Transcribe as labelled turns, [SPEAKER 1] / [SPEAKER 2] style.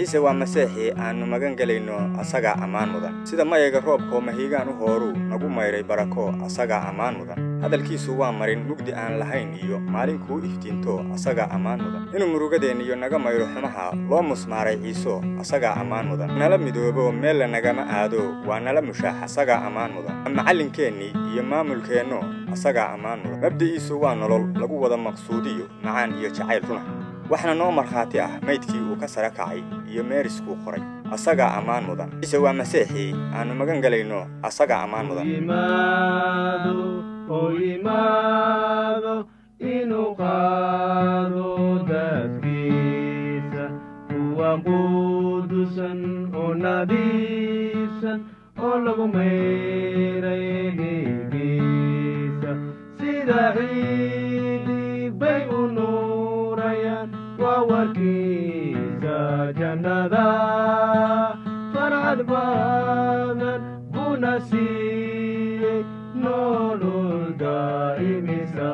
[SPEAKER 1] ciise waa masiixii aanu magan galayno asaga ammaan mudan sida mayaga roobko mahiigaan u hooru nagu mayray barako asaga ammaan mudan hadalkiisu waa marin mugdi aan lahayn iyo maalinkuu iftiinto asaga ammaan mudan inuu murugadeen iyo naga mayro xumaha loo musmaaray ciiso asaga ammaan mudan nala midoobo meel nagama aado waa nala mushaax asaga ammaan mudan macallinkeenni iyo maamulkeenno asaga ammaan mudan mabdiisu waa nolol lagu wada maqsuudiyo macaan iyo jacayl runa waxna noo markhaati ah maydkii uu ka sara kacay iyo meeriskuu qoray asaga ammaan mudan ciise waa masiixii aanu magan galayno asaga ammaan mudan
[SPEAKER 2] imaado inuu qaado dadkiisa kuwa qudusan oo nadiifsan oo lagu mayray dhiiggiisa sida ciidii bay u nuurayaan waa warkiisa jannada farxad badan buna siiyey nolol daa'imisa